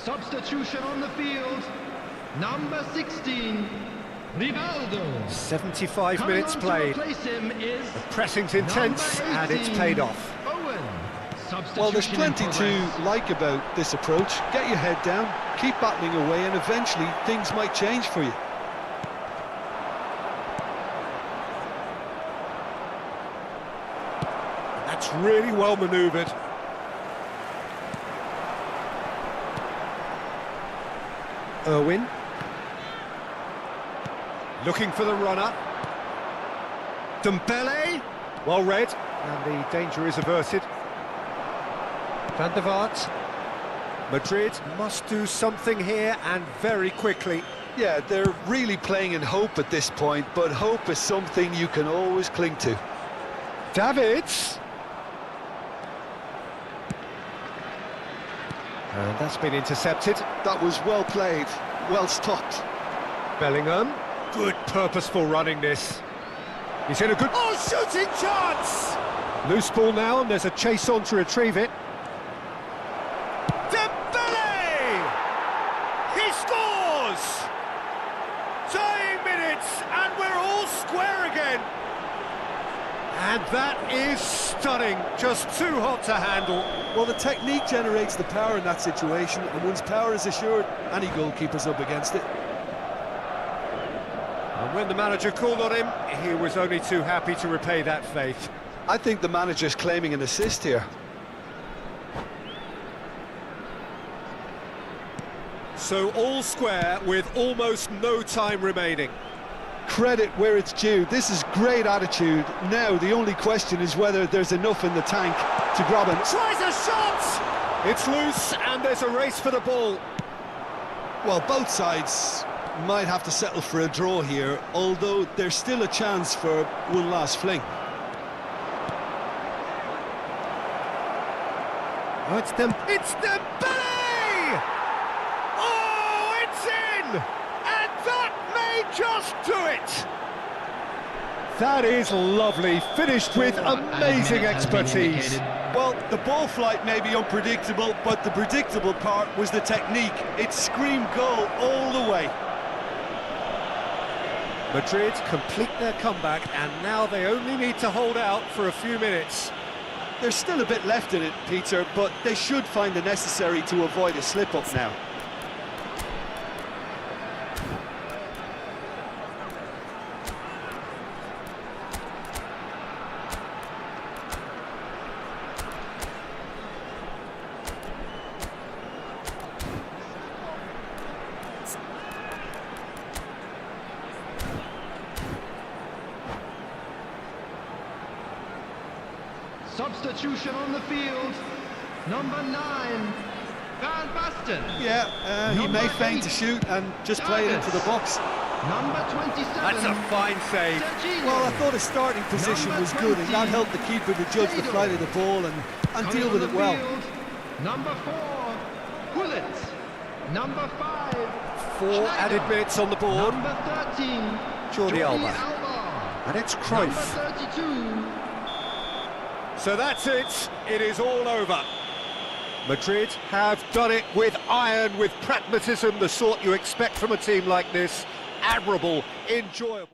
Substitution on the field, number 16, Rivaldo. 75 minutes played. The pressing's intense and it's paid off. Well, there's plenty to like about this approach. Get your head down, keep battling away, and eventually things might change for you. That's really well manoeuvred. Irwin. Looking for the runner. Dembele. Well read. And the danger is averted. Van der Vaart. Madrid must do something here and very quickly. Yeah, they're really playing in hope at this point, but hope is something you can always cling to. Davids. And that's been intercepted. That was well played, well stopped. Bellingham. Good purposeful running this. He's in a good... Oh, shooting chance! Loose ball now, and there's a chase on to retrieve it. Dembele! He scores! Tying minutes, and we're all square again. And that is stunning. Just too hot to handle. Well, the technique generates the power in that situation, and once power is assured, any goalkeeper's up against it. And when the manager called on him, he was only too happy to repay that faith. I think the manager's claiming an assist here. So all square with almost no time remaining. Credit where it's due. This is great attitude. Now the only question is whether there's enough in the tank to grab it. Tries a shot! It's loose and there's a race for the ball. Well, both sides might have to settle for a draw here, although there's still a chance for one last fling. Oh, it's Dembele! Oh, it's in! And that may just do it! That is lovely, finished with amazing expertise. Well, the ball flight may be unpredictable, but the predictable part was the technique. It screamed goal all the way. Madrid complete their comeback, and now they only need to hold out for a few minutes. There's still a bit left in it, Peter, but they should find the necessary to avoid a slip-up now. Substitution on the field. Number 9, Van Yeah, he may feign to shoot and just play it into the box. Number 27. That's a fine save. Well, I thought his starting position was good, and that helped the keeper to judge the flight of the ball and deal with it well. Number 4, Bullet. Number 5, 4 added minutes on the board. Number 13, Jordi Alba. And it's Number Cruyff. 32. So that's it. It is all over. Madrid have done it with iron, with pragmatism, the sort you expect from a team like this. Admirable, enjoyable.